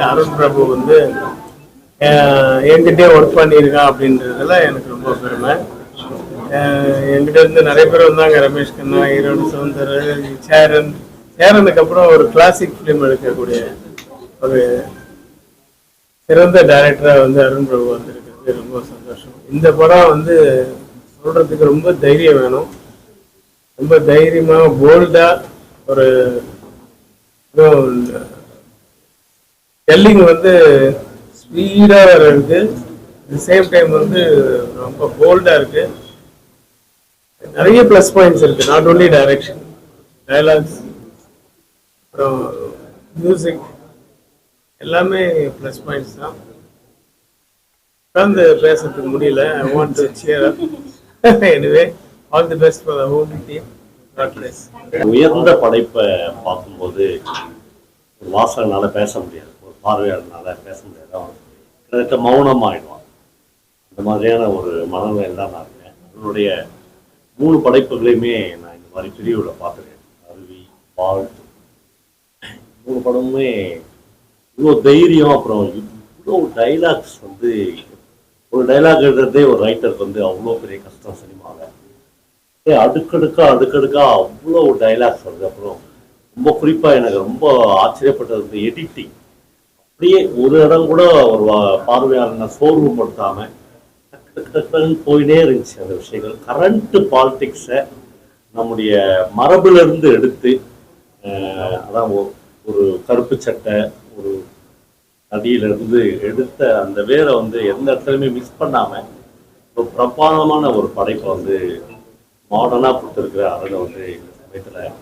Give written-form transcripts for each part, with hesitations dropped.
அருண் பிரபு வந்து என்கிட்டே ஒர்க் பண்ணியிருக்கான் அப்படின்றதுல எனக்கு ரொம்ப பெருமை. என்கிட்ட இருந்து நிறைய பேர் வந்தாங்க. ரமேஷ் கண்ணா, ஈரோடு சவுந்தர், சேரனுக்கு அப்புறம் ஒரு கிளாசிக் ஃபிலிம் எடுக்கக்கூடிய ஒரு சிறந்த டைரக்டராக வந்து அருண் பிரபு வந்திருக்கிறது ரொம்ப சந்தோஷம். இந்த படம் வந்து சொல்றதுக்கு ரொம்ப தைரியம் வேணும். ரொம்ப தைரியமாக போல்டாக ஒரு டெல்லிங் வந்து ஸ்பீடாக இருக்கு. சேம் டைம் வந்து ரொம்ப போல்டா இருக்கு. நிறைய பிளஸ் பாயிண்ட்ஸ் இருக்கு. நாட் ஓன்லி டைரக்ஷன், டயலாக்ஸ், அப்புறம் மியூசிக் எல்லாமே பிளஸ் பாயிண்ட்ஸ் தான். உட்கார்ந்து பேசுறதுக்கு முடியல. I want to cheer up. Anyway, all the best for the whole team. God bless. உயர்ந்த படைப்பை பார்க்கும்போது ஒரு வாசகனால பேச முடியாது, ஒரு பார்வையாளர்னால பேச முடியாது. அவன் கிட்டத்தட்ட மௌனம் ஆயிடுவான். அந்த மாதிரியான ஒரு மனநிலையில் தான் நான் இருக்கேன். அவனுடைய 3 படைப்புகளையுமே நான் இந்த மாதிரி பிரிவில் பார்த்துருக்கேன். அருவி, பால், 3 படமுமே இவ்வளோ தைரியம். அப்புறம் இவ்வளோ டைலாக்ஸ் வந்து ஒரு டைலாக் எழுதுறதே ஒரு ரைட்டருக்கு வந்து அவ்வளோ பெரிய கஷ்டம் சினிமாவில். அடுக்கடுக்கா அவ்வளோ டைலாக்ஸ் வருது. அப்புறம் ரொம்ப குறிப்பாக எனக்கு ரொம்ப ஆச்சரியப்பட்டது வந்து எடிட்டிங். அப்படியே ஒரு இடம் கூட ஒரு பார்வையாளனை சோர்வுபடுத்தாம டக்குன்னு போயினே இருந்துச்சு அந்த விஷயங்கள். கரண்ட் பாலிடிக்ஸை நம்முடைய மரபுலேருந்து எடுத்து, அதான் ஒரு கருப்பு சட்டை, ஒரு நதியிலிருந்து எடுத்த அந்த வேரை வந்து எந்த இடத்துலையுமே மிஸ் பண்ணாமல் ஒரு பிரபாதமான ஒரு படைப்பை வந்து மாடர்னாக கொடுத்துருக்கிற அருணை வந்து இந்த சமயத்தில்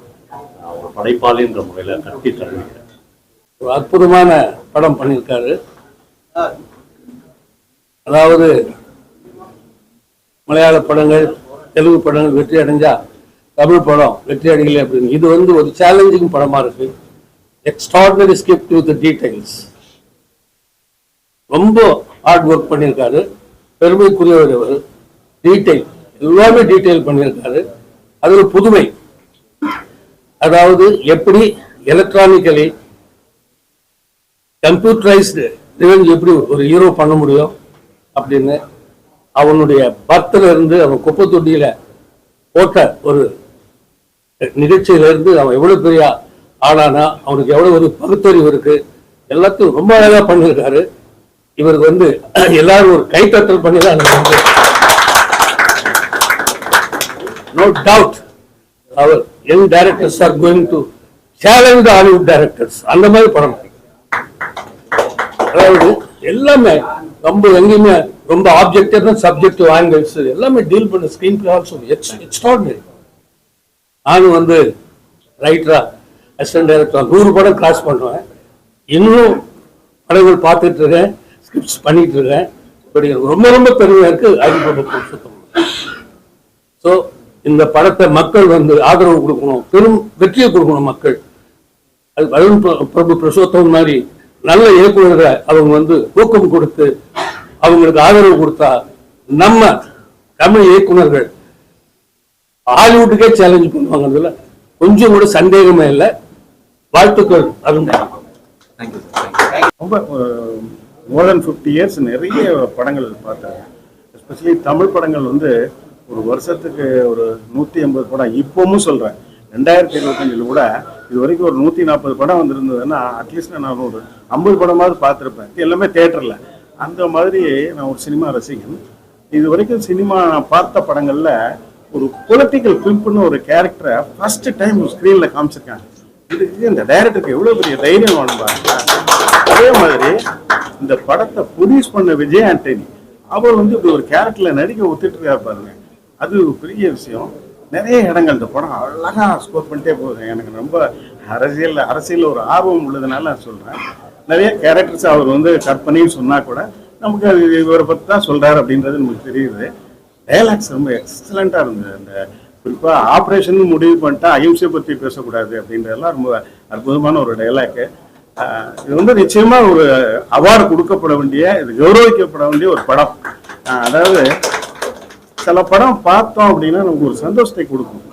ஒரு படைப்பாளின்ற முறையில் கட்டி தருவிக்கிறேன். ஒரு அற்புதமான படம் பண்ணியிருக்காரு. அதாவது மலையாள படங்கள், தெலுங்கு படங்கள் வெற்றி அடைஞ்சா தமிழ் படம் வெற்றி அடையலை அப்படின்னு. இது வந்து ஒரு சேலஞ்சிங் படமா இருக்கு. Extraordinary script with details. ரொம்ப ஹார்ட் ஒர்க் பண்ணியிருக்காரு. பெருமைக்குரியவர் அவர். டீடைல் எல்லாமே டீடைல் பண்ணியிருக்காரு. அது ஒரு புதுமை. அதாவது எப்படி எலக்ட்ரானிக்கலி கம்ப்யூட்டரைஸ்டு ரிவெஞ்ச் எப்படி ஒரு ஹீரோ பண்ண முடியும் அப்படின்னு, அவனுடைய பர்த்ல இருந்து அவன் குப்பை தொட்டியில போட்ட ஒரு நிகழ்ச்சியில இருந்து அவன் எவ்வளவு பெரிய ஆளானா, அவனுக்கு எவ்வளவு ஒரு பகுத்தறிவு இருக்கு, எல்லாத்தையும் ரொம்ப அழகா பண்ணியிருக்காரு. இவருக்கு வந்து எல்லாரும் ஒரு கைத்தட்டல் பண்ணி தான் no doubt our young directors are going to challenge the Hollywood directors. அந்த மாதிரி படம். அதாவது எல்லாமே ரொம்ப எங்கேயுமே ரொம்ப ஆப்ஜெக்டிவ் சப்ஜெக்டிவ் ஆங்கிள்ஸ் எல்லாமே டீல் பண்ண ஸ்கிரீன் பிளே ஆல்சோ எக்ஸ்ட்ராடினரி. நானும் வந்து ரைட்டரா அசிஸ்டன்ட் டைரக்டர் 100 படம் கிராஸ் பண்ணுவேன். இன்னும் படங்கள் பார்த்துட்டு இருக்கேன், ஸ்கிரிப்ட்ஸ் பண்ணிட்டு இருக்கேன். ரொம்ப ரொம்ப பெருமையா இருக்கு. சுத்தம். ஸோ இந்த படத்தை மக்கள் வந்து ஆதரவு கொடுக்கணும், பெரும் வெற்றியை கொடுக்கணும் மக்கள். அது அருண் பிரபு பிரசோத்தம் மாதிரி நல்ல இயக்குநர்களை அவங்க வந்து ஊக்கம் கொடுத்து அவங்களுக்கு ஆதரவு கொடுத்தா நம்ம தமிழ் இயக்குநர்கள் ஹாலிவுட்டுக்கே சேலஞ்ச் பண்ணுவாங்க. கொஞ்சம் கூட சந்தேகமே இல்லை. வாழ்த்துக்கள் அருண். ரொம்ப மோர் தென் 50 இயர்ஸ் நிறைய படங்கள் பார்த்தேன். எஸ்பெஷலி தமிழ் படங்கள் வந்து ஒரு வருஷத்துக்கு ஒரு 180 படம். இப்பவும் சொல்கிறேன், 2025 கூட இது வரைக்கும் ஒரு 140 படம் வந்திருந்ததுன்னா அட்லீஸ்ட் நான் ஒரு 50 படமாவது பார்த்துருப்பேன். எல்லாமே தேட்டரில். அந்த மாதிரி நான் ஒரு சினிமா ரசிகன். இது வரைக்கும் சினிமா நான் பார்த்த படங்களில் ஒரு பொலிட்டிக்கல் ஃபிலிம்னு ஒரு கேரக்டரை ஃபர்ஸ்ட் டைம் ஸ்க்ரீனில் காமிச்சிருக்காங்க. இதுக்கு இந்த டைரக்டருக்கு எவ்வளோ பெரிய தைரியம் வேணும் பாருங்க. அதே மாதிரி இந்த படத்தை ப்ரொடியூஸ் பண்ண விஜய் ஆண்டனி அவர் வந்து இப்படி ஒரு கேரக்டரில் நடிக்க ஒத்துட்டு இருக்கா பாருங்க. அது ஒரு பெரிய விஷயம். நிறைய இடங்கள் இந்த படம் அழகாக ஸ்கோர் பண்ணிட்டே போகுது. எனக்கு ரொம்ப அரசியல் ஒரு ஆர்வம் உள்ளதுனால நான் சொல்கிறேன். நிறைய கேரக்டர்ஸ் அவர் வந்து கற்பனைன்னு சொன்னால் கூட நமக்கு அது இவரை பற்றி தான் சொல்கிறார் அப்படின்றது நமக்கு தெரியுது. டைலாக்ஸ் ரொம்ப எக்ஸலண்ட்டாக இருந்தது. அந்த குறிப்பாக ஆப்ரேஷன் முடிவு பண்ணிட்டா அஹிம்சை பற்றி பேசக்கூடாது அப்படின்றதெல்லாம் ரொம்ப அற்புதமான ஒரு டைலாக்கு. இது வந்து நிச்சயமாக ஒரு அவார்டு கொடுக்கப்பட வேண்டிய, இது கௌரவிக்கப்பட வேண்டிய ஒரு படம். அதாவது சில படம் பார்த்தோம் அப்படின்னா நமக்கு ஒரு சந்தோஷத்தை கொடுக்கும்.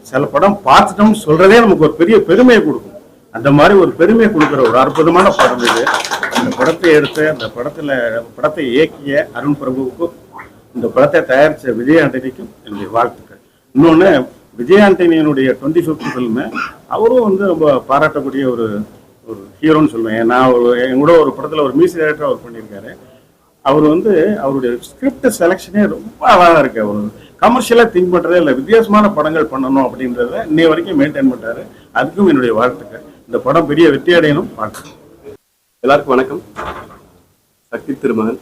சில படம் பார்த்துட்டோம்னு சொல்றதே நமக்கு ஒரு பெரிய பெருமையை கொடுக்கும். அந்த மாதிரி ஒரு பெருமையை கொடுக்குற ஒரு அற்புதமான படம் இது. படத்தை எடுத்து அந்த படத்தை இயக்கிய அருண் பிரபுவுக்கும் இந்த படத்தை தயாரித்த விஜய் ஆண்டனிக்கும் என்னுடைய வாழ்த்துக்கள். இன்னொன்று, விஜய் ஆண்டனியினுடைய 25th ஃபில்மு அவரும் வந்து ரொம்ப பாராட்டக்கூடிய ஒரு ஹீரோன்னு சொல்லுவேன். நான் என் கூட ஒரு படத்தில் ஒரு மியூசிக் டைரக்டர் அவர் பண்ணியிருக்காரு. அவர் வந்து அவருடைய ஸ்கிரிப்ட் செலெக்ஷனே ரொம்ப அழகாக இருக்கு. அவர் கமர்ஷியலாக திங்க் பண்ணுறதே இல்லை, வித்தியாசமான படங்கள் பண்ணணும் அப்படின்றத இன்னை வரைக்கும் மெயின்டைன் பண்ணுறாரு. அதுக்கும் என்னுடைய வாழ்த்துக்கள். இந்த படம் பெரிய வெற்றி அடையணும் வாழ்த்துக்கள். எல்லாருக்கும் வணக்கம். சக்தி திருமகன்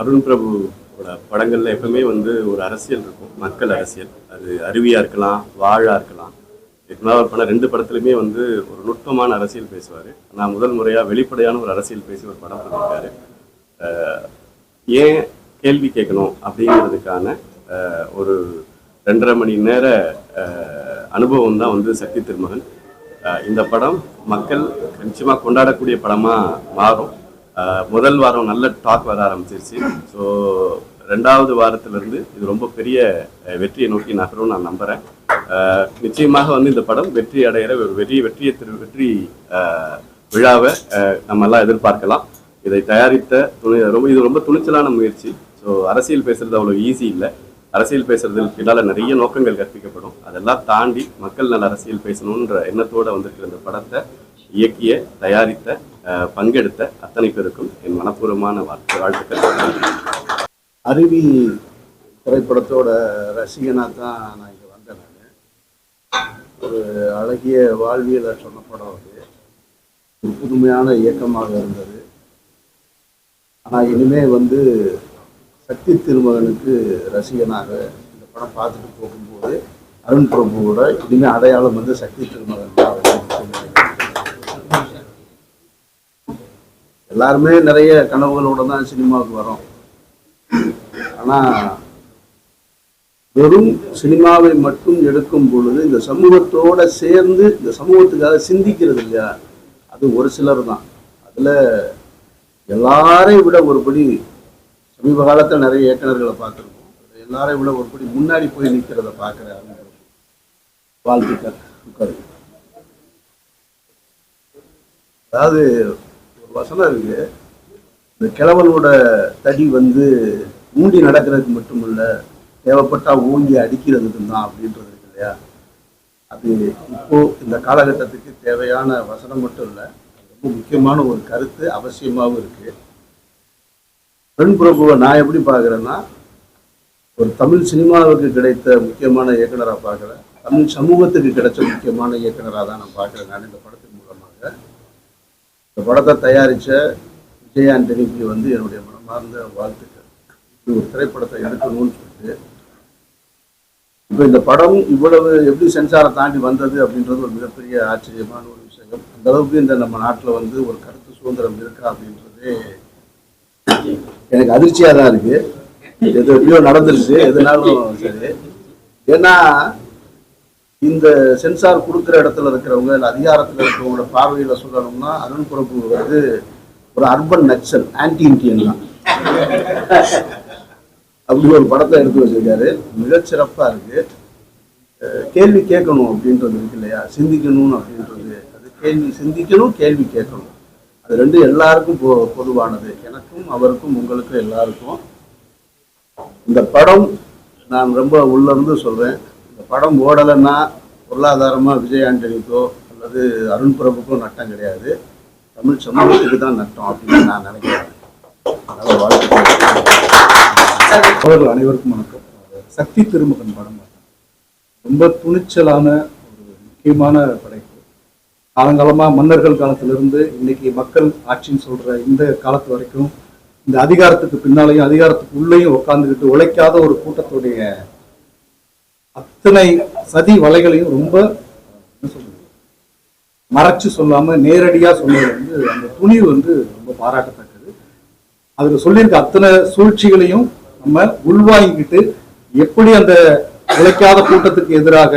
அருண் பிரபுவோட படங்கள்ல எப்பவுமே வந்து ஒரு அரசியல் இருக்கும், மக்கள் அரசியல். அது அருவியா இருக்கலாம், வாழா இருக்கலாம். இதுக்கு பண்ண 2 படத்துலையுமே வந்து ஒரு நுட்பமான அரசியல் பேசுவார். நான் முதல் முறையாக வெளிப்படையான ஒரு அரசியல் பேசி ஒரு படம் பண்ணியிருக்காரு. ஏன் கேள்வி கேட்கணும் அப்படிங்கிறதுக்கான ஒரு 2.5 மணி நேர அனுபவம் தான் வந்து சக்தி திருமகன். இந்த படம் மக்கள் நிச்சயமாக கொண்டாடக்கூடிய படமாக மாறும். முதல் வாரம் நல்ல டாக் வர ஆரம்பிச்சிருச்சு. ஸோ 2வது வாரத்திலிருந்து இது ரொம்ப பெரிய வெற்றியை நோக்கி நகரும் நான் நம்புகிறேன். நிச்சயமாக வந்து இந்த படம் வெற்றி அடைகிற ஒரு வெற்றி விழாவை நம்ம எல்லாம் எதிர்பார்க்கலாம். இதை தயாரித்த இது ரொம்ப துணிச்சலான முயற்சி. ஸோ அரசியல் பேசுறது அவ்வளோ ஈஸி இல்லை. அரசியல் பேசுறதுக்கு பின்னால் நிறைய நோக்கங்கள் கற்பிக்கப்படும். அதெல்லாம் தாண்டி மக்கள் நல்ல அரசியல் பேசணுன்ற எண்ணத்தோடு வந்திருக்கிற இந்த படத்தை இயக்கிய, தயாரித்த, பங்கெடுத்த அத்தனை பேருக்கும் என் மனப்பூர்வமான வாழ்த்துக்கள். அருவி திரைப்படத்தோட ரசிகனாக தான் நான் இங்கே வந்தேன். நான் ஒரு அழகிய வாழ்வியலை சொன்ன படம் அது. ஒரு புதுமையான இயக்கமாக இருந்தது. ஆனால் இனிமேல் வந்து சக்தி திருமகனுக்கு ரசிகனாக இந்த படம் பார்த்துட்டு போகும்போது அருண் பிரபுவோட இனிமேல் அடையாளம் வந்து சக்தி திருமகன் தான். எல்லாருமே நிறைய கனவுகளோட தான் சினிமாவுக்கு வரோம். ஆனால் வெறும் சினிமாவை மட்டும் எடுக்கும் பொழுது இந்த சமூகத்தோட சேர்ந்து இந்த சமூகத்துக்காக சிந்திக்கிறது இல்லையா, அது ஒரு சிலர் தான். அதில் எல்லாரையும் விட ஒருபடி சமீப காலத்தில் நிறைய இயக்குநர்களை பார்த்துருக்கோம். எல்லாரையும் விட ஒருபடி முன்னாடி போய் நிற்கிறத பார்க்குறேன். வாழ்த்துக்கள். அதாவது ஒரு வசனம் இருக்கு, இந்த கிழவனோட தடி வந்து ஊண்டி நடக்கிறதுக்கு மட்டும் இல்லை, தேவைப்பட்டா ஊண்டி அடிக்கிறதுக்கு தான் அப்படின்றது இருக்கு இல்லையா. அது இப்போ இந்த காலகட்டத்துக்கு தேவையான வசனம் மட்டும் இல்லை, ரொம்ப முக்கியமான ஒரு கருத்து அவசியமாகவும் இருக்கு. அருண் பிரபுவை நான் எப்படி பார்க்குறேன்னா, ஒரு தமிழ் சினிமாவுக்கு கிடைத்த முக்கியமான இயக்குனராக பார்க்குறேன். தமிழ் சமூகத்துக்கு கிடைச்ச முக்கியமான இயக்குனராக தான் நான் பார்க்குறேன். நான் இந்த படத்தின் மூலமாக இந்த படத்தை தயாரித்த விஜய் ஆண்டனிக்கு வந்து என்னுடைய மனமார்ந்த வாழ்த்துக்கள். இப்படி ஒரு திரைப்படத்தை எடுக்கணும்னு சொல்லிட்டு இப்போ இந்த படம் இவ்வளவு எப்படி சென்சாரை தாண்டி வந்தது அப்படின்றது ஒரு மிகப்பெரிய ஆச்சரியமான ஒரு விஷயம். அந்த அளவுக்கு இந்த நம்ம நாட்டில் வந்து ஒரு கருத்து சுதந்திரம் இருக்கா அப்படின்றதே எனக்கு அதிர்ச்சியாக தான் இருக்கு. எது எப்படியோ நடந்துருச்சு, எதுனாலும் சரி. ஏன்னா இந்த சென்சார் கொடுக்குற இடத்துல இருக்கிறவங்க இல்லை அதிகாரத்தில் இருக்கிறவங்களோட பார்வையில் சொல்லணும்னா அருண் பிரபு வந்து ஒரு அர்பன் நக்சல், ஆன்டி இண்டியன் தான். அப்படி ஒரு படத்தை எடுத்து வச்சிருக்காரு. மிகச்சிறப்பாக இருக்கு. கேள்வி கேட்கணும் அப்படின்றது இருக்கு இல்லையா, சிந்திக்கணும் அப்படின்றது. அது கேள்வி சிந்திக்கணும், கேள்வி கேட்கணும். அது ரெண்டு எல்லாருக்கும் பொதுவானது. எனக்கும் அவருக்கும் உங்களுக்கும் எல்லாருக்கும். இந்த படம் நான் ரொம்ப உள்ளிருந்து சொல்றேன், இந்த படம் ஓடலைன்னா பொருளாதாரமாக விஜய் ஆண்டனிக்கோ அல்லது அருண் பிரபுக்கோ நட்டம் கிடையாது, தமிழ் சமூகத்துக்கு தான் நட்டம் அப்படின்னு நான் நினைக்கிறேன். அதனால் வாழ்த்துக்கள். அனைவருக்கும் வணக்கம். சக்தி திருமகன் படம் ரொம்ப துணிச்சலான ஒரு முக்கியமான படைப்பு. காலங்காலமாக மன்னர்கள் காலத்திலிருந்து இன்னைக்கு மக்கள் ஆட்சின்னு சொல்ற இந்த காலத்து வரைக்கும் இந்த அதிகாரத்துக்கு பின்னாலையும் அதிகாரத்துக்கு உள்ளேயும் உட்காந்துக்கிட்டு உழைக்காத ஒரு கூட்டத்துடைய அத்தனை சதி வலைகளையும் ரொம்ப என்ன சொல்றது மறைச்சு சொல்லாம நேரடியா சொன்னது வந்து அந்த துணிவு வந்து ரொம்ப பாராட்டத்தக்கது. அதுல சொல்லியிருக்க அத்தனை சூழ்ச்சிகளையும் நம்ம உள்வாங்கிக்கிட்டு எப்படி அந்த உழைக்காத கூட்டத்துக்கு எதிராக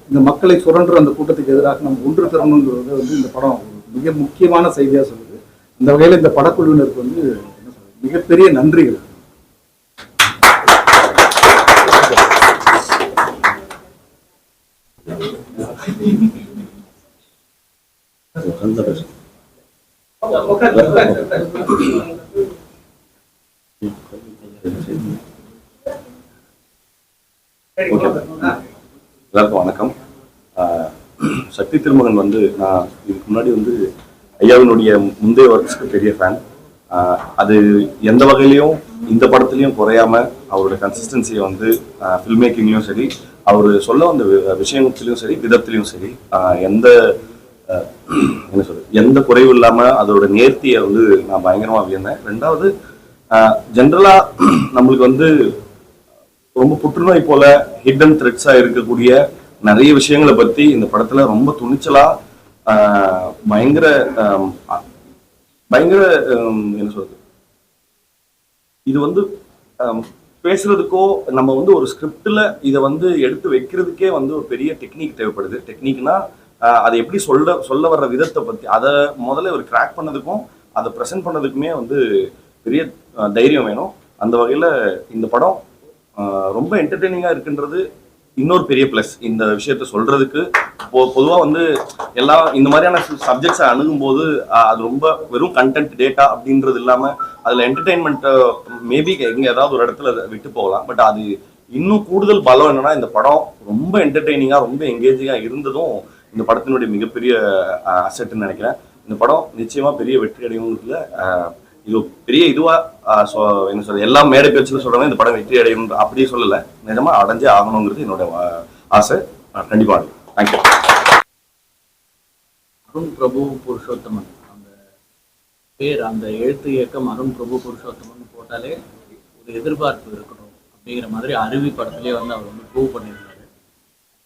இந்த மக்களை சுரண்டுற அந்த கூட்டத்துக்கு எதிராக நம்ம ஒன்று தரணுங்கிறது வந்து இந்த படம் மிக முக்கியமான செய்தியா சொல்லுது. அந்த வகையில இந்த படக்குழுவினருக்கு வந்து என்ன சொல்றது மிகப்பெரிய நன்றிகள். எல்லாருக்கும் வணக்கம். சக்தி திருமகன் வந்து நான் இதுக்கு முன்னாடி வந்து ஐயாவினுடைய முந்தைய ஒர்க்ஸ்க்கு பெரிய ஃபேன். அது எந்த வகையிலையும் இந்த படத்துலையும் குறையாம அவரோட கன்சிஸ்டன்சியை வந்து ஃபில்ம் மேக்கிங்லையும் சரி, அவர் சொல்ல வந்த விஷயத்திலையும் சரி, விதத்திலையும் சரி, எந்த என்ன சொல்றது, எந்த குறைவும் இல்லாம அதோட நேர்த்தியை வந்து நான் பயங்கரமா வியந்தேன். ரெண்டாவது, ஜென்ரலா நம்மளுக்கு வந்து ரொம்ப புற்றுநோய் போல ஹிடன் த்ரெட்ஸா இருக்கக்கூடிய நிறைய விஷயங்களை பத்தி இந்த படத்துல ரொம்ப துணிச்சலா பயங்கர பயங்கர என்ன சொல்றது, இது வந்து பேசுறதுக்கோ நம்ம வந்து ஒரு ஸ்கிரிப்ட்ல இதை வந்து எடுத்து வைக்கிறதுக்கே வந்து ஒரு பெரிய டெக்னிக் தேவைப்படுது. டெக்னிக்னா அதை எப்படி சொல்ல வர்ற விதத்தை பத்தி அதை முதல்ல ஒரு கிராக் பண்ணதுக்கும் அதை ப்ரெசென்ட் பண்ணதுக்குமே வந்து பெரிய தைரியம் வேணும். அந்த வகையில இந்த படம் ரொம்ப என்டர்டெய்னிங்கா இருக்குன்றது இன்னொரு பெரிய பிளஸ். இந்த விஷயத்த சொல்றதுக்கு பொதுவா வந்து எல்லாம் இந்த மாதிரியான சப்ஜெக்ட்ஸை அணுகும் போது அது ரொம்ப வெறும் கண்டென்ட் டேட்டா அப்படின்றது இல்லாம அதுல என்டர்டெயின்மெண்ட் மேபி எங்க ஏதாவது ஒரு இடத்துல விட்டு போகலாம். பட் அது இன்னும் கூடுதல் பலம் என்னன்னா, இந்த படம் ரொம்ப என்டர்டெய்னிங்கா ரொம்ப எங்கேஜிங்கா இருந்ததும் இந்த படத்தினுடைய மிகப்பெரிய அசெட்னு நினைக்கிறேன். இந்த படம் நிச்சயமா பெரிய வெற்றி அடையும்ல. இது பெரிய இதுவா என்ன சொல்றது, எல்லா மேடை பேச்சுல சொல்றாங்க இந்த படம் வெற்றி அடையும், அப்படியே சொல்லல, நிஜமா அடைஞ்சே ஆகணுங்கிறது என்னோட ஆசை. கண்டிப்பா. தேங்க்யூ. அருண் பிரபு புருஷோத்தமன் அந்த பேர், அந்த எழுத்து இயக்கம் அருண் பிரபு புருஷோத்தமன் போட்டாலே ஒரு எதிர்பார்ப்பு இருக்கணும் அப்படிங்கிற மாதிரி அருவி படத்துலேயே வந்து அவர் வந்து ப்ரூவ் பண்ணியிருந்தாரு.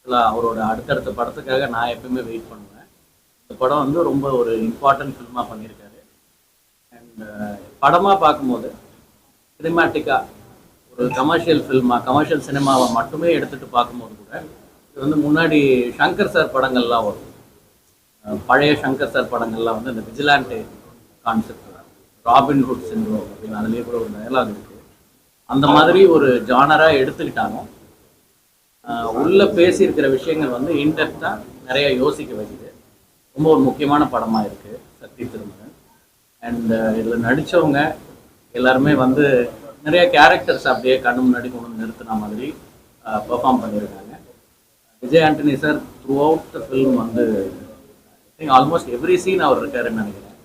ஆக்சுவலாக அவரோட அடுத்தடுத்த படத்துக்காக நான் எப்பவுமே வெயிட் பண்ணுவேன். இந்த படம் வந்து ரொம்ப ஒரு இம்பார்ட்டன்ட் ஃபில்மாக பண்ணியிருக்காரு. அண்ட் படமாக பார்க்கும்போது சினிமேட்டிக்காக ஒரு கமர்ஷியல் ஃபில்மாக, கமர்ஷியல் சினிமாவை மட்டுமே எடுத்துகிட்டு பார்க்கும்போது கூட இது வந்து முன்னாடி சங்கர் சார் படங்கள்லாம் வரும். பழைய சங்கர் சார் படங்கள்லாம் வந்து இந்த விஜிலாண்டே கான்செப்ட், ராபின்ஹுட் சிண்ட்ரோம் அப்படின்னு அதுலேயே கூட ஒரு டயலாக் இருக்குது. அந்த மாதிரி ஒரு ஜானராக எடுத்துக்கிட்டாங்க. உள்ள பேசியிருக்கிற விஷயங்கள் வந்து இன்டெப்த்தாக நிறைய யோசிக்க வைக்குது. ரொம்ப ஒரு முக்கியமான படமாக இருக்குது சக்தி திருமகன். அண்ட் இதில் நடித்தவங்க எல்லாருமே வந்து நிறைய கேரக்டர்ஸ் அப்படியே கண்ணு முன்னாடி கொண்டு வந்து நிறுத்தின மாதிரி பெர்ஃபார்ம் பண்ணியிருக்காங்க. Vijay Antony sir through out the film வந்து ஆல்மோஸ்ட் எவ்ரி சீன் அவர் இருக்காருன்னு நினைக்கிறேன்.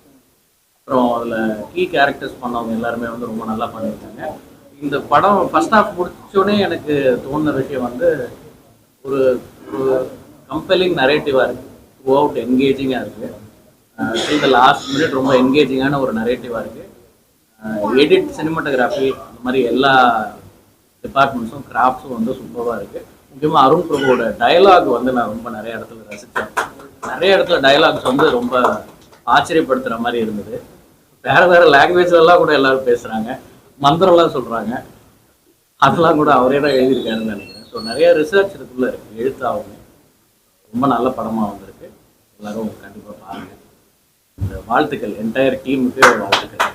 அப்புறம் அதில் கீ கேரக்டர்ஸ் பண்ணவங்க எல்லாருமே வந்து ரொம்ப நல்லா பண்ணியிருக்காங்க. இந்த படம் ஃபர்ஸ்ட் ஹாஃப் முடிச்சோடனே எனக்கு தோணுன விஷயம் வந்து ஒரு கம்பெல்லிங் நரேட்டிவாக இருக்குது. த்ரூ அவுட் என்கேஜிங்காக இருக்குது. இந்த லாஸ்ட் மினிட் ரொம்ப என்கேஜிங்கான ஒரு நரேட்டிவாக இருக்குது. எடிட், சினிமாட்டோகிராஃபி, அந்த மாதிரி எல்லா டிபார்ட்மெண்ட்ஸும் கிராஃப்ட்ஸும் வந்து சூப்பராக இருக்குது. முக்கியமாக அருண் பிரபுவோட டயலாக் வந்து நான் ரொம்ப நிறைய இடத்துல ரசித்தேன். நிறைய இடத்துல டயலாக்ஸ் வந்து ரொம்ப ஆச்சரியப்படுத்துகிற மாதிரி இருந்தது. வேறு லாங்குவேஜ்லாம் கூட எல்லாரும் பேசுகிறாங்க, மந்திரம்லாம் சொல்கிறாங்க. அதெல்லாம் கூட அவரே தான் எழுதியிருக்காருன்னு நினைக்கிறேன். ஸோ நிறைய ரிசர்ச் இதுக்குள்ளே இருக்குது. எழுத்தாகவும் ரொம்ப நல்ல படமாக வந்திருக்கு. எல்லாரும் கண்டிப்பாக பாருங்கள். இந்த வாழ்த்துக்கள் என்டையர் டீமுக்கு வாழ்த்துக்கள்.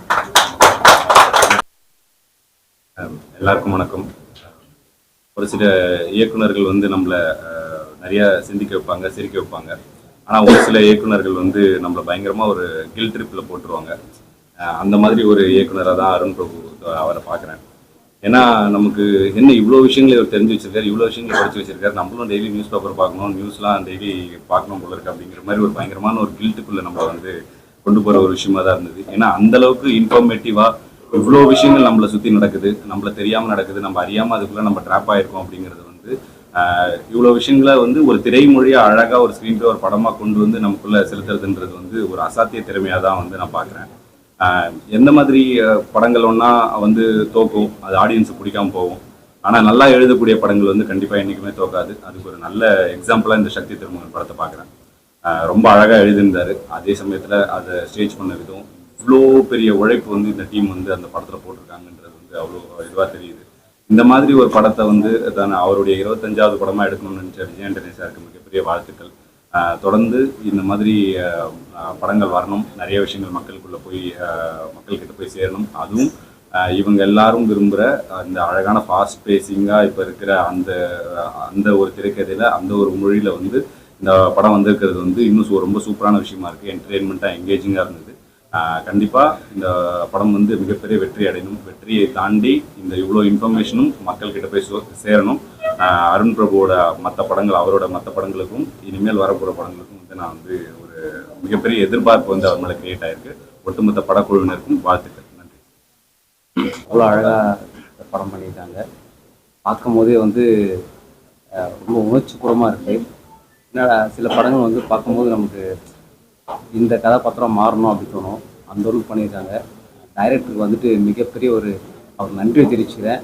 எல்லாருக்கும் வணக்கம். ஒரு சில இயக்குனர்கள் வந்து நம்மளை நிறைய சிந்திக்க வைப்பாங்க, சிரிக்க வைப்பாங்க. ஆனால் ஒரு சில இயக்குனர்கள் வந்து நம்மளை பயங்கரமாக ஒரு கில் ட்ரிப்பில் போட்டுருவாங்க. அந்த மாதிரி ஒரு இயக்குனராக தான் அருண் பிரபு அவரை பார்க்குறேன். ஏன்னா நமக்கு என்ன இவ்வளோ விஷயங்களை இவர் தெரிஞ்சு வச்சிருக்காரு, இவ்வளோ விஷயங்களை படிச்சு வச்சிருக்காரு. நம்மளும் டெய்லி நியூஸ் பேப்பர் பார்க்கணும், நியூஸ்லாம் டெய்லி பார்க்கணும் போல இருக்கு அப்படிங்கிற மாதிரி ஒரு பயங்கரமான ஒரு கில்ட்டுக்குள்ளே நம்மளை வந்து கொண்டு போகிற ஒரு விஷயமா தான் இருந்தது. ஏன்னா அந்த அளவுக்கு இன்ஃபர்மேட்டிவாக இவ்வளோ விஷயங்கள் நம்மளை சுற்றி நடக்குது, நம்மளை தெரியாமல் நடக்குது, நம்ம அறியாமல் அதுக்குள்ளே நம்ம ட்ராப் ஆகிருக்கோம் அப்படிங்கிறது வந்து இவ்வளோ விஷயங்களை வந்து ஒரு திரைமொழியாக அழகாக ஒரு ஸ்க்ரீன் பிளே ஒரு படமாக கொண்டு வந்து நமக்குள்ளே செலுத்துறதுன்றது வந்து ஒரு அசாத்திய திறமையாக தான் வந்து நான் பார்க்குறேன். எந்த மாதிரி படங்கள் ஒன்றா வந்து தோக்கும், அது ஆடியன்ஸுக்கு பிடிக்காம போகும். ஆனால் நல்லா எழுதக்கூடிய படங்கள் வந்து கண்டிப்பாக என்றைக்குமே தோக்காது. அதுக்கு ஒரு நல்ல எக்ஸாம்பிளாக இந்த சக்தி திருமகன் படத்தை பார்க்குறேன். ரொம்ப அழகாக எழுதியிருந்தார். அதே சமயத்தில் அதை ஸ்டேஜ் பண்ண விதம், இவ்வளோ பெரிய உழைப்பு வந்து இந்த டீம் வந்து அந்த படத்தில் போட்டிருக்காங்கன்றது வந்து அவ்வளோ இதுவாக தெரியுது. இந்த மாதிரி ஒரு படத்தை வந்து அவருடைய 25வது படமாக எடுக்கணும்னு நினச்ச விஜய் ஆண்டனி சாருக்கு மிகப்பெரிய வாழ்த்துக்கள். தொடர்ந்து இந்த மாதிரி படங்கள் வரணும், நிறைய விஷயங்கள் மக்களுக்குள்ளே போய் மக்கள்கிட்ட போய் சேரணும். அதுவும் இவங்க எல்லாரும் விரும்புகிற அந்த அழகான ஃபாஸ்ட் பேசிங்காக இப்போ இருக்கிற அந்த ஒரு திரைக்கதையில் அந்த ஒரு மொழியில் வந்து இந்த படம் வந்திருக்கிறது வந்து இன்னும் ரொம்ப சூப்பரான விஷயமா இருக்குது. என்டர்டெயின்மெண்ட்டாக என்கேஜிங்காக இருந்தது. கண்டிப்பாக இந்த படம் வந்து மிகப்பெரிய வெற்றி அடையணும். வெற்றியை தாண்டி இந்த இவ்வளோ இன்ஃபர்மேஷனும் மக்கள்கிட்ட போய் சேரணும். அருண் பிரபுவோட மற்ற படங்கள், அவரோட மற்ற படங்களுக்கும் இனிமேல் வரப்போகிற படங்களுக்கும் வந்து நான் வந்து ஒரு மிகப்பெரிய எதிர்பார்ப்பு வந்து அவர் மேலே கிரியேட் ஆயிருக்கு. ஒட்டுமொத்த படக்குழுவினருக்கும் வாழ்த்துக்கள். நன்றி. அவ்வளோ அழகாக படம் பண்ணியிருக்காங்க. பார்க்கும் போதே வந்து ரொம்ப உணர்ச்சிபூர்வமாக இருக்குது. என்னடா சில படங்கள் வந்து பார்க்கும்போது நமக்கு இந்த கதாபாத்திரம் மாறணும் அப்படி தோணும். அந்த அளவுக்கு பண்ணியிருக்காங்க. டைரக்டருக்கு வந்துட்டு மிகப்பெரிய ஒரு அவர் நன்றியை தெரிவிச்சுக்கிறேன்.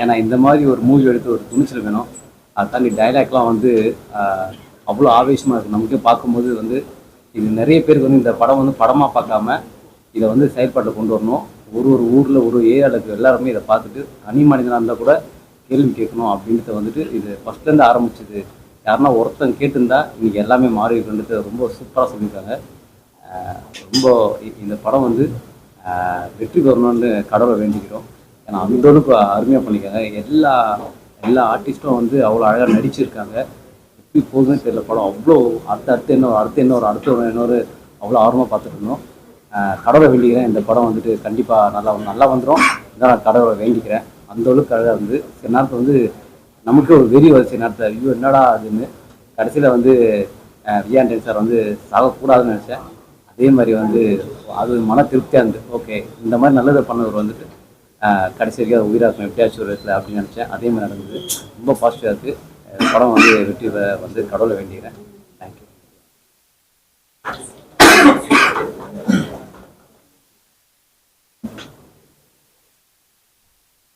ஏன்னா இந்த மாதிரி ஒரு மூவி எடுத்து ஒரு துணிச்சல் வேணும். அதை தாண்டி டைலாக்லாம் வந்து அவ்வளோ ஆவேசமாக இருக்குது. நமக்கே பார்க்கும்போது வந்து இது நிறைய பேருக்கு வந்து இந்த படம் வந்து படமாக பார்க்காம இதை வந்து செயல்பாட்டை கொண்டு வரணும். ஒரு ஊரில் ஒரு ஏரியாவுக்கு எல்லாருமே இதை பார்த்துட்டு தனி மனிதனாக இருந்தால் கூட கேள்வி கேட்கணும் அப்படின்றத வந்துட்டு இது ஃபஸ்ட்லேருந்து ஆரம்பிச்சது. யாருன்னா ஒருத்தன் கேட்டிருந்தா இன்றைக்கி எல்லாமே மாறி இருக்குன்றது ரொம்ப சூப்பராக சொல்லியிருக்காங்க. ரொம்ப இந்த படம் வந்து வெற்றி பெறணும்னு கடவுளை வேண்டிக்கிறோம். ஏன்னா அந்த அளவுக்கு அருமையாக பண்ணியிருக்காங்க. எல்லா ஆர்டிஸ்ட்டும் வந்து அவ்வளோ அழகாக நடிச்சிருக்காங்க. எப்படி போகுதுன்னு தெரியல படம். அவ்வளோ அடுத்து இன்னொரு அவ்வளோ ஆர்வமாக பார்த்துட்டு இருந்தோம். கடவுளை வேண்டிக்கிறேன். இந்த படம் வந்துட்டு கண்டிப்பாக நல்லா வந்துடும். இதான் நான் கடவுளை வேண்டிக்கிறேன். அந்த அளவுக்கு அழகாக இருந்து சில நேரத்தில் வந்து நமக்கு ஒரு வெறி வச்சு நேரத்தில் ஐயோ என்னடா அதுன்னு கடைசியில் வந்து விஜயாண்டன் சார் வந்து சாகக்கூடாதுன்னு நினச்சேன். அதே மாதிரி வந்து அது மன திருப்தியாக இருந்து ஓகே இந்த மாதிரி நல்லதை பண்ணவர் வந்துட்டு கடைசி வரைக்கும் உயிராக்கம் எப்படியாச்சும் ஒரு இடத்துல அப்படின்னு நினச்சேன். அதே மாதிரி நடந்தது. ரொம்ப பாசிட்டிவாக இருக்குது. படம் வந்து வெற்றி வந்து கடவுளை வேண்டிக்கிறேன். தேங்க்யூ.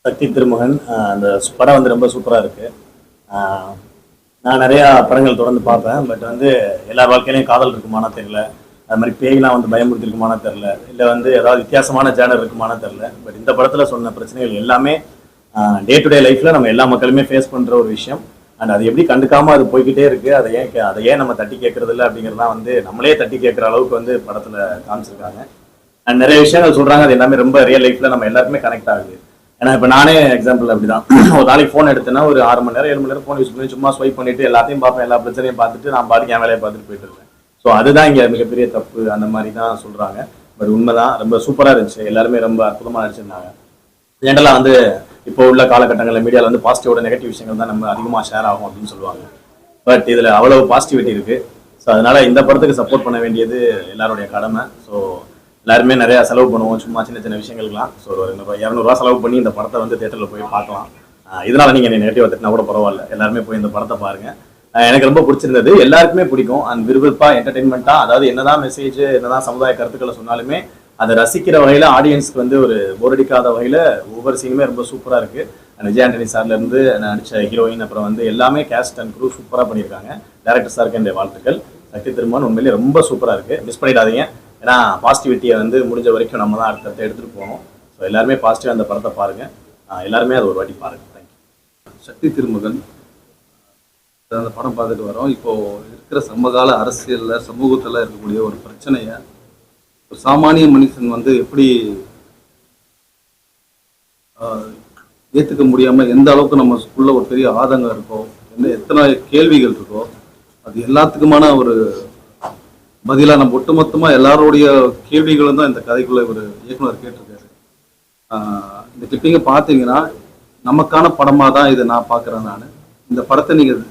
சக்தி திருமகன் அந்த படம் வந்து ரொம்ப சூப்பராக இருக்குது. நான் நிறையா படங்கள் தொடர்ந்து பார்ப்பேன். பட் வந்து எல்லா வாழ்க்கையிலையும் காதல் இருக்குமானா தெரியல. அது மாதிரி பேய்லாம் வந்து பயமுறுத்தி இருக்குமானா தெரில. இல்லை வந்து ஏதாவது வித்தியாசமான ஜேனர் இருக்குமானா தெரில. பட் இந்த படத்தில் சொன்ன பிரச்சனைகள் எல்லாமே டே டு டே லைஃப்பில் நம்ம எல்லா மக்களுமே ஃபேஸ் பண்ணுற ஒரு விஷயம். அண்ட் அது எப்படி கண்டுக்காமல் அது போய்கிட்டே இருக்குது. அதை ஏன் நம்ம தட்டி கேட்கறது இல்லை அப்படிங்கிறதான் வந்து நம்மளே தட்டி கேட்குற அளவுக்கு வந்து படத்தில் காமிச்சிருக்காங்க. அண்ட் நிறைய விஷயங்கள் சொல்கிறாங்க. அது எல்லாமே ரொம்ப ரியல் லைஃப்பில் நம்ம எல்லாருமே கனெக்ட் ஆகுது. ஏன்னா இப்போ நானே எக்ஸாம்பிள் அப்படி தான். ஒரு நாளைக்கு ஃபோன் எடுத்தேன்னா ஒரு 6 மணி நேரம் 7 மணி நேரம் ஃபோன் யூஸ் பண்ணி சும்மா ஸ்வைப் பண்ணிட்டு எல்லாத்தையும் பார்ப்பேன். எல்லா பிரச்சனையும் பார்த்துட்டு நான் பாட்டுக்கு என் வேலையை பார்த்துட்டு போயிட்டு இருக்கேன். ஸோ அதுதான் இங்கே மிகப்பெரிய தப்பு அந்த மாதிரி தான் சொல்கிறாங்க. பட் உண்மைதான். ரொம்ப சூப்பராக இருந்துச்சு. எல்லாருமே ரொம்ப அற்புதமாக நடிச்சிருந்தாங்க. ஜென்ரலாக வந்து இப்போ உள்ள காலகட்டங்களில் மீடியாவில் வந்து பாசிட்டிவோட நெகட்டிவ் விஷயங்கள் தான் நம்ம அதிகமாக ஷேர் ஆகும் அப்படின்னு சொல்லுவாங்க. பட் இதில் அவ்வளோ பாசிட்டிவிட்டி இருக்குது. ஸோ அதனால் இந்த படத்துக்கு சப்போர்ட் பண்ண வேண்டியது எல்லாருடைய கடமை. ஸோ எல்லாருமே நிறையா செலவு பண்ணுவோம் சும்மா சின்ன சின்ன விஷயங்களுக்குலாம். ஸோ ஒரு 200 செலவு பண்ணி இந்த படத்தை வந்து தேட்டரில் போய் பார்க்கலாம். இதனால் நீங்கள் நெகட்டிவ் திட்டினா கூட பரவாயில்ல. எல்லாருமே போய் இந்த படத்தை பாருங்கள். எனக்கு ரொம்ப பிடிச்சிருந்தது. எல்லாருக்குமே பிடிக்கும். அந்த விறுவிறுப்பாக என்டர்டெயின்மெண்ட்டாக அதாவது என்னதான் மெசேஜ் என்னதான் சமுதாய கருத்துக்களை சொன்னாலுமே அதை ரசிக்கிற வகையில் ஆடியன்ஸ்க்கு வந்து ஒரு போரடிக்காத வகையில் ஒவ்வொரு சீனுமே ரொம்ப சூப்பராக இருக்குது. விஜய் ஆண்டனி சார்லேருந்து நடித்த ஹீரோயின் அப்புறம் வந்து எல்லாமே கேஸ்ட் அண்ட் க்ரூ சூப்பராக பண்ணியிருக்காங்க. டேரக்டர் சாருக்கு என்னுடைய வாழ்த்துக்கள். சக்தி திருமகன் உண்மையிலேயே ரொம்ப சூப்பராக இருக்குது. மிஸ் பண்ணிடாதீங்க. ஏன்னா பாசிட்டிவிட்டியை வந்து முடிஞ்ச வரைக்கும் நம்ம தான் அடுத்தடுத்து எடுத்துகிட்டு போகணும். ஸோ எல்லாருமே பாசிட்டிவாக அந்த படத்தை பாருங்கள். எல்லாருமே அதை ஒரு வாட்டி பாருங்கள். தேங்க்யூ. சக்தி திருமகன் அந்த படம் பார்த்துட்டு வரோம். இப்போது இருக்கிற சமகால அரசியலில் சமூகத்தில் இருக்கக்கூடிய ஒரு பிரச்சனையை ஒரு சாமானிய மனுஷன் வந்து எப்படி ஏற்றுக்க முடியாமல் எந்த அளவுக்கு நமக்குள்ள ஒரு பெரிய ஆதங்கம் இருக்கோ எத்தனை கேள்விகள் இருக்கோ அது எல்லாத்துக்குமான ஒரு பதிலாக நம்ம ஒட்டுமொத்தமாக எல்லாருடைய கேள்விகளும் தான் இந்த கதைக்குள்ள ஒரு இயக்குனர் கேட்டிருக்காரு. இந்த கிளிப்பிங்கை பார்த்தீங்கன்னா நமக்கான படமாக தான் இதை நான் பார்க்குறேன். நான் இந்த படத்தை நீங்கள்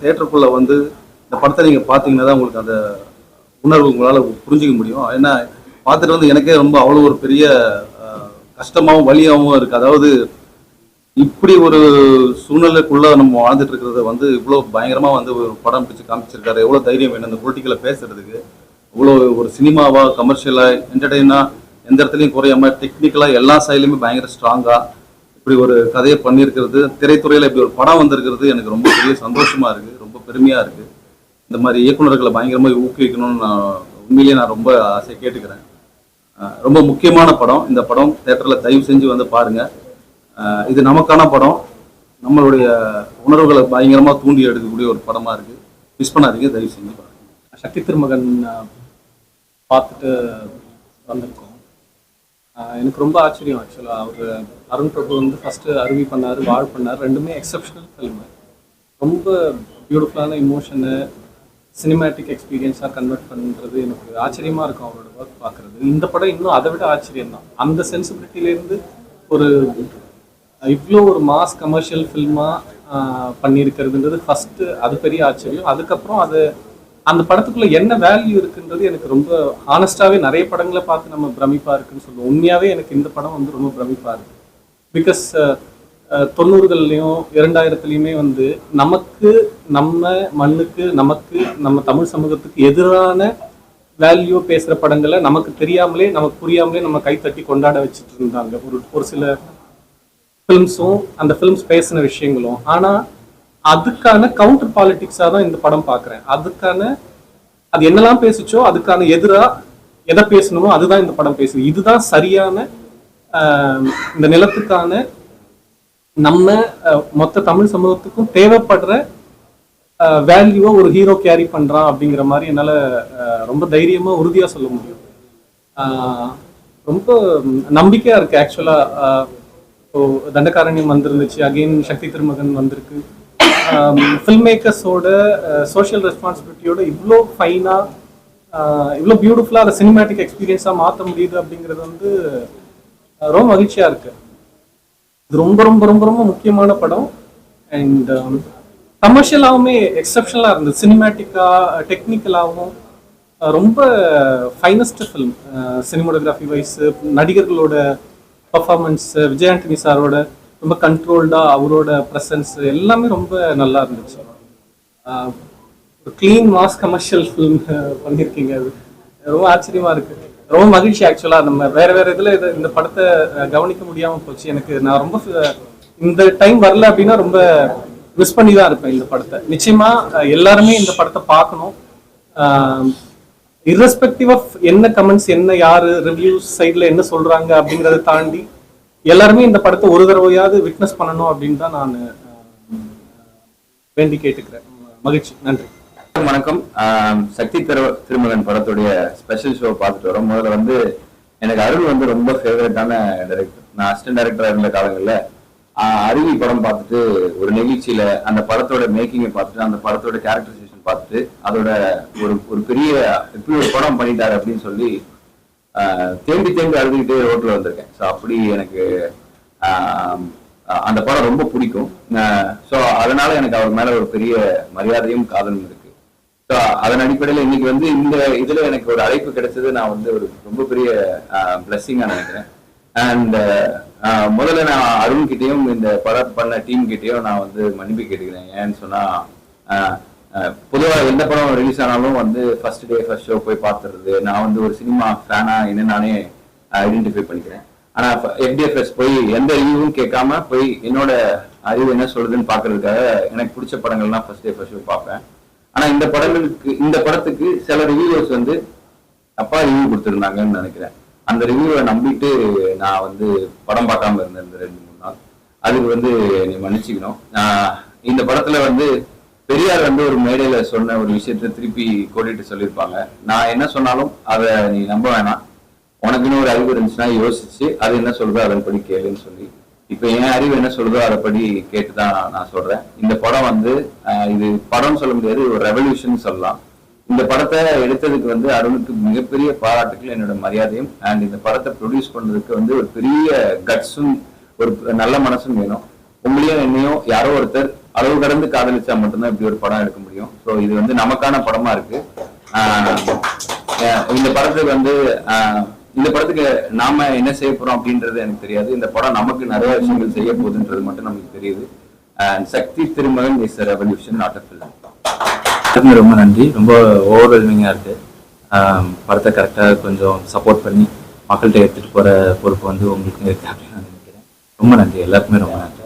தேட்டருக்குள்ளே வந்து இந்த படத்தை நீங்கள் பார்த்தீங்கன்னா தான் உங்களுக்கு அந்த உணர்வு உங்களால் புரிஞ்சிக்க முடியும். ஏன்னா பார்த்துட்டு வந்து எனக்கே ரொம்ப அவ்வளோ ஒரு பெரிய கஷ்டமாகவும் வலியாகவும் இருக்குது. அதாவது இப்படி ஒரு சூழ்நிலைக்குள்ளே நம்ம வாழ்ந்துட்டு இருக்கிறத வந்து இவ்வளோ பயங்கரமாக வந்து ஒரு படம் பிடிச்சி காமிச்சிருக்காரு. எவ்வளோ தைரியம் வேணும் அந்த பொலிட்டிக்கலை பேசுறதுக்கு. இவ்வளோ ஒரு சினிமாவாக கமர்ஷியலாக என்டர்டெயினாக எந்த இடத்துலையும் குறையாமல் டெக்னிக்கலாக எல்லா சைட்லையுமே பயங்கர ஸ்ட்ராங்காக இப்படி ஒரு கதையை பண்ணியிருக்கிறது. திரைத்துறையில் இப்படி ஒரு படம் வந்திருக்கிறது எனக்கு ரொம்ப பெரிய சந்தோஷமாக இருக்குது. ரொம்ப பெருமையாக இருக்குது. இந்த மாதிரி இயக்குநர்களை பயங்கரமாக ஊக்குவிக்கணும்னு நான் உண்மையிலேயே நான் ரொம்ப ஆசையை கேட்டுக்கிறேன். ரொம்ப முக்கியமான படம். இந்த படம் தேட்டரில் தயவு செஞ்சு வந்து பாருங்கள். இது நமக்கான படம். நம்மளுடைய உணர்வுகளை பயங்கரமாக தூண்டி எடுக்கக்கூடிய ஒரு படமாக இருக்குது. மிஸ் பண்ணாதீங்க. தயவு செஞ்சு பாருங்கள். சக்தி திருமகன் பார்த்துட்டு வந்திருக்கோம். எனக்கு ரொம்ப ஆச்சரியம். ஆக்சுவலாக அவர் அருண் பிரபு வந்து ஃபஸ்ட்டு அருவி பண்ணார், வாழ் பண்ணார். ரெண்டுமே எக்ஸப்ஷனல் ஃபில்மு. ரொம்ப பியூட்டிஃபுல்லான இமோஷனு, சினிமேட்டிக் எக்ஸ்பீரியன்ஸாக கன்வெர்ட் பண்ணுறது எனக்கு ஆச்சரியமாக இருக்கும் அவரோட ஒர்க் பார்க்குறது. இந்த படம் இன்னும் அதை விட ஆச்சரியம் தான். அந்த சென்சிபிலிட்டிலேருந்து ஒரு இவ்வளோ ஒரு மாஸ் கமர்ஷியல் ஃபில்மாக பண்ணியிருக்கிறதுன்றது ஃபஸ்ட்டு அது பெரிய ஆச்சரியம். அதுக்கப்புறம் அது அந்த படத்துக்குள்ளே என்ன வேல்யூ இருக்குன்றது எனக்கு ரொம்ப ஹானஸ்டாகவே நிறைய படங்களை பார்த்து நம்ம பிரமிப்பாக இருக்குன்னு சொல்லுவோம். உண்மையாகவே எனக்கு இந்த படம் வந்து ரொம்ப பிரமிப்பாக இருக்குது. பிகாஸ் 90கள்லையும் 2000லையுமே வந்து நமக்கு நம்ம மண்ணுக்கு நமக்கு நம்ம தமிழ் சமூகத்துக்கு எதிரான வேல்யூ பேசுகிற படங்களை நமக்கு தெரியாமலே நமக்கு புரியாமலே நம்ம கைத்தட்டி கொண்டாட வச்சுட்டு இருந்தாங்க ஒரு சில ஃபிலிம்ஸும் அந்த ஃபிலிம்ஸ் பேசின விஷயங்களும். ஆனால் அதுக்கான கவுண்டர் பாலிட்டிக்ஸாக தான் இந்த படம் பார்க்குறேன். அது என்னெல்லாம் பேசிச்சோ அதுக்கான எதை பேசணுமோ அதுதான் இந்த படம் பேசுது. இதுதான் சரியான இந்த நிலத்துக்கான நம்ம மொத்த தமிழ் சமூகத்துக்கும் தேவைப்படுற வேல்யூவை ஒரு ஹீரோ கேரி பண்ணுறான் அப்படிங்கிற மாதிரி என்னால் ரொம்ப தைரியமாக உறுதியாக சொல்ல முடியும். ரொம்ப நம்பிக்கையாக இருக்குது. ஆக்சுவலாக இப்போ தண்டகாரண்யம் வந்திருந்துச்சு, அகெயின் சக்தி திருமகன் வந்திருக்கு. ஃபில்ம் மேக்கர்ஸோட சோஷியல் ரெஸ்பான்சிபிலிட்டியோட இவ்வளோ ஃபைனாக இவ்வளோ பியூட்டிஃபுல்லாக அதை சினிமேட்டிக் எக்ஸ்பீரியன்ஸாக மாற்ற முடியுது அப்படிங்கிறது வந்து ரொம்ப மகிழ்ச்சியாக இருக்குது. இது ரொம்ப ரொம்ப ரொம்ப ரொம்ப முக்கியமான படம். அண்ட் கமர்ஷியலாகவுமே எக்ஸப்ஷனலாக இருந்தது. சினிமேட்டிக்காக டெக்னிக்கலாகவும் ரொம்ப ஃபைனஸ்ட் ஃபில்ம். சினிமோட்டோகிராஃபி வைஸ், நடிகர்களோட பர்ஃபார்மன்ஸ், விஜய் ஆண்டனி சாரோட ரொம்ப கண்ட்ரோல்டாக அவரோட ப்ரெசன்ஸ் எல்லாமே ரொம்ப நல்லா இருந்துச்சு. ஒரு க்ளீன் மாஸ் கமர்ஷியல் ஃபில்ம் பண்ணியிருக்கீங்க. அது ரொம்ப ஆச்சரியமாக இருக்குது. ரொம்ப மகிழ்ச்சி. ஆக்சுவலாக நம்ம வேறு இதில் இந்த படத்தை கவனிக்க முடியாமல் போச்சு. நான் ரொம்ப இந்த டைம் வரல அப்படின்னா ரொம்ப மிஸ் பண்ணி தான் இருப்பேன் இந்த படத்தை. நிச்சயமாக எல்லாருமே இந்த படத்தை பார்க்கணும். irrespective ஆஃப் என்ன கமெண்ட்ஸ், என்ன யாரு ரிவ்யூஸ் சைடில் என்ன சொல்கிறாங்க அப்படிங்கிறத தாண்டி எல்லாருமே இந்த படத்தை ஒரு தடவையாவது விட்னஸ் பண்ணணும் அப்படின்னு தான் நான் வேண்டி கேட்டுக்கிறேன். மகிழ்ச்சி. நன்றி. வணக்கம். சக்தி திருமகன் படத்துடைய ஸ்பெஷல் ஷோ பார்த்துட்டு வரோம். முதல்ல வந்து எனக்கு அருள் வந்து ரொம்ப ஃபேவரட்டான டைரக்டர். நான் அசிஸ்டன்ட் டைரக்டராக இருந்த காலங்களில் அருவி படம் பார்த்துட்டு ஒரு நிகழ்ச்சியில அந்த படத்தோட மேக்கிங்கை பார்த்துட்டு அந்த படத்தோட கேரக்டரைசேஷன் பார்த்துட்டு அதோட ஒரு பெரிய இப்படி ஒரு படம் பண்ணிட்டாரு அப்படின்னு சொல்லி தேம்பி அழுதுகிட்டே ரோட்ல வந்திருக்கேன். ஸோ அப்படி எனக்கு அந்த படம் ரொம்ப பிடிக்கும். ஸோ அதனால எனக்கு அவர் மேல ஒரு பெரிய மரியாதையும் காதலும் இருக்கு. ஸோ அதன் அடிப்படையில் இன்னைக்கு வந்து இந்த இதுல எனக்கு ஒரு அழைப்பு கிடைச்சது நான் வந்து ஒரு ரொம்ப பெரிய பிளஸ்ஸிங்கா நினைக்கிறேன். அண்ட் முதல்ல நான் அருண் கிட்டேயும் இந்த படம் பண்ண டீம் கிட்டேயும் நான் வந்து மன்னிப்பு கேட்டுக்கிறேன். ஏன்னு சொன்னா பொதுவாக எந்த படம் ரிலீஸ் ஆனாலும் வந்து ஃபர்ஸ்ட் டே ஃபர்ஸ்ட் ஷோ போய் பார்த்துறது, நான் வந்து ஒரு சினிமா ஃபேனா என்ன நானே ஐடென்டிஃபை பண்ணிக்கிறேன். ஆனா FDFS போய் எந்த ரிவ்யூவும் கேட்காம போய் என்னோட அறிவு என்ன சொல்றதுன்னு பாக்குறதுக்காக எனக்கு பிடிச்ச படங்கள்லாம் ஃபர்ஸ்ட் டே ஃபர்ஸ்ட் ஷோ பார்ப்பேன். ஆனா இந்த படத்துக்கு சில ரிவ்யூவர்ஸ் வந்து தப்பா ரிவ்யூ கொடுத்துருந்தாங்கன்னு நினைக்கிறேன். அந்த ரிவ்யூவை நம்பிட்டு நான் வந்து படம் பார்க்காம இருந்தேன் 2-3 நாள். அதுக்கு வந்து நீ மன்னிச்சுக்கணும். இந்த படத்துல வந்து பெரியார் வந்து ஒரு மேடையில சொன்ன ஒரு விஷயத்த திருப்பி கோடிட்டு சொல்லியிருப்பாங்க. நான் என்ன சொன்னாலும் அதை நீ நம்ப வேணாம், உனக்குன்னு ஒரு அறிவு இருந்துச்சுன்னா யோசிச்சு அது என்ன சொல்றதோ அதன்படி கேளுன்னு சொல்லி, இப்ப என் அறிவு என்ன சொல்றதோ அதைப்படி கேட்டுதான் நான் சொல்றேன். இந்த படம் வந்து இது படம் சொல்ல முடியாது, ஒரு ரெவல்யூஷன் சொல்லலாம். இந்த படத்தை எடுத்ததுக்கு வந்து அருணுக்கு மிகப்பெரிய பாராட்டுகள், என்னோட மரியாதையும். அண்ட் இந்த படத்தை ப்ரொடியூஸ் பண்றதுக்கு வந்து ஒரு பெரிய கட்ஸும் ஒரு நல்ல மனசும் வேணும். உங்களையும் என்னையும் யாரோ ஒருத்தர் அளவு கடந்து காதலிச்சா மட்டும்தான் இப்படி ஒரு படம் எடுக்க முடியும். ஸோ இது வந்து நமக்கான படமா இருக்கு. இந்த படத்துக்கு நாம என்ன செய்ய போறோம் அப்படின்றது எனக்கு தெரியாது. இந்த படம் நமக்கு நிறைய விஷயங்கள் செய்ய போகுதுன்றது மட்டும் நமக்கு தெரியுது. சக்தி திருமகன் is a revolution, not a film. ரொம்ப நன்றி. ரொம்ப ஓவர்வெல்மிங்காக இருக்கு. படத்தை கரெக்டாக கொஞ்சம் சப்போர்ட் பண்ணி மக்கள்கிட்ட எடுத்துட்டு போற பொறுப்பு வந்து உங்களுக்கு இருக்கு அப்படின்னு நான் நினைக்கிறேன். ரொம்ப நன்றி, எல்லாருக்குமே ரொம்ப நன்றி.